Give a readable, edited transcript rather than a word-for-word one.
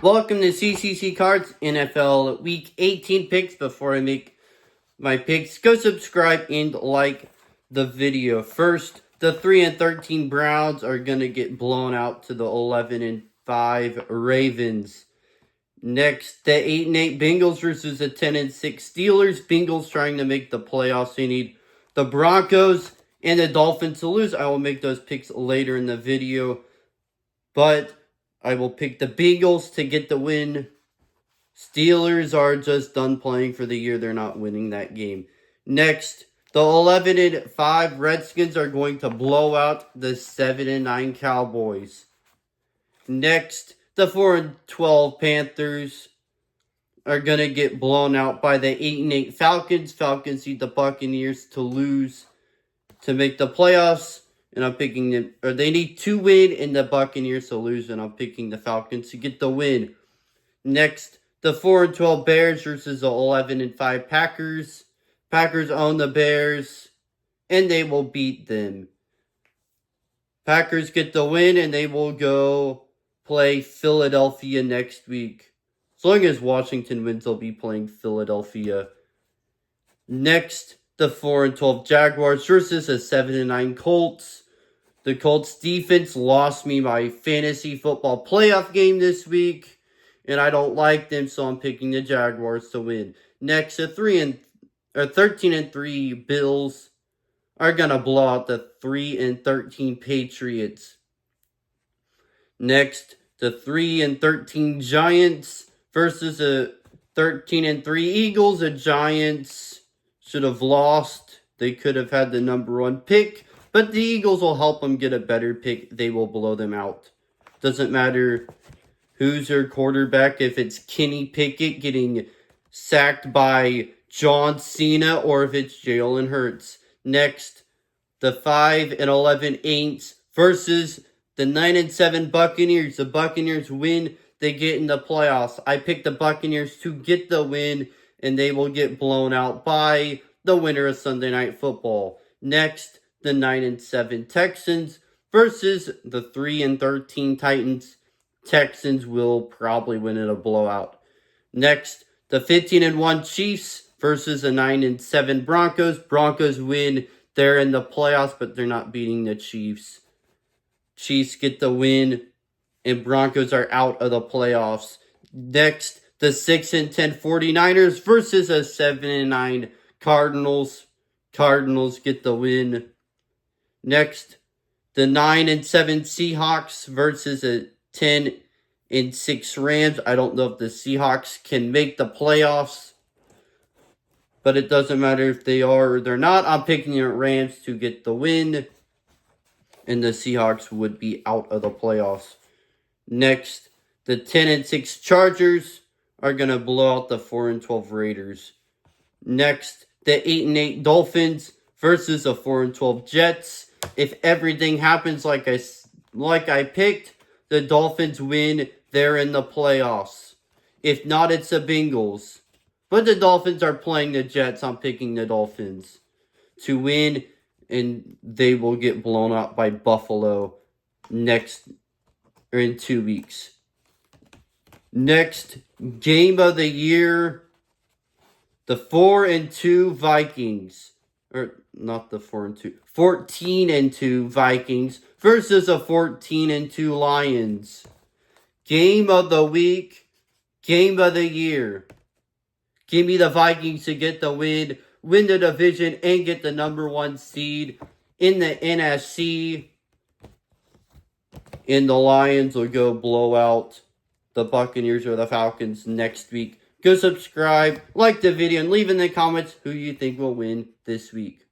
Welcome to CCC Cards NFL Week 18 picks. Before I make my picks, go subscribe and like the video. First, the 3-13 Browns are going to get blown out to the 11-5 Ravens. Next, the 8-8 Bengals versus the 10-6 Steelers. Bengals trying to make the playoffs. They need the Broncos and the Dolphins to lose. I will make those picks later in the video, but I will pick the Bengals to get the win. Steelers are just done playing for the year. They're not winning that game. Next, the 11-5 Redskins are going to blow out the 7-9 Cowboys. Next, the 4-12 Panthers are going to get blown out by the 8-8 Falcons. Falcons need the Buccaneers to lose to make the playoffs. And I'm picking them, or they need to win and the Buccaneers to lose, and I'm picking the Falcons to get the win. Next, the 4-12 Bears versus the 11-5 Packers. Packers own the Bears, and they will beat them. Packers get the win, and they will go play Philadelphia next week. As long as Washington wins, they'll be playing Philadelphia. Next, the 4-12 Jaguars versus the 7-9 Colts. The Colts defense lost me my fantasy football playoff game this week, and I don't like them, so I'm picking the Jaguars to win. Next, the 13-3 Bills are gonna blow out the 3-13 Patriots. Next, the 3-13 Giants versus the 13-3 Eagles. The Giants should have lost. They could have had the number 1 pick, but the Eagles will help them get a better pick. They will blow them out. Doesn't matter who's their quarterback, if it's Kenny Pickett getting sacked by John Cena or if it's Jalen Hurts. Next, the 5-11 Aints versus the 9-7 Buccaneers. The Buccaneers win, they get in the playoffs. I picked the Buccaneers to get the win, and they will get blown out by the winner of Sunday Night Football. Next, the 9-7 Texans versus the 3-13 Titans. Texans will probably win in a blowout. Next, the 15-1 Chiefs versus the 9-7 Broncos. Broncos win. They're in the playoffs, but they're not beating the Chiefs. Chiefs get the win, and Broncos are out of the playoffs. Next, the 6-10 49ers versus the 7-9 Cardinals. Cardinals get the win. Next, the 9-7 Seahawks versus the 10-6 Rams. I don't know if the Seahawks can make the playoffs, but it doesn't matter if they are or they're not. I'm picking the Rams to get the win, and the Seahawks would be out of the playoffs. Next, the 10-6 Chargers are going to blow out the 4-12 Raiders. Next, the 8-8 Dolphins versus the 4-12 Jets. If everything happens like I picked, the Dolphins win. They're in the playoffs. If not, it's the Bengals. But the Dolphins are playing the Jets. I'm picking the Dolphins to win, and they will get blown out by Buffalo in 2 weeks. Next, game of the year, the 4-2 Vikings. Or not the 4-2. 14-2 Vikings versus the 14-2 Lions. Game of the week, game of the year. Give me the Vikings to get the win the division, and get the number 1 seed in the NFC. And the Lions will go blow out the Buccaneers or the Falcons next week. Go subscribe, like the video, and leave in the comments who you think will win this week.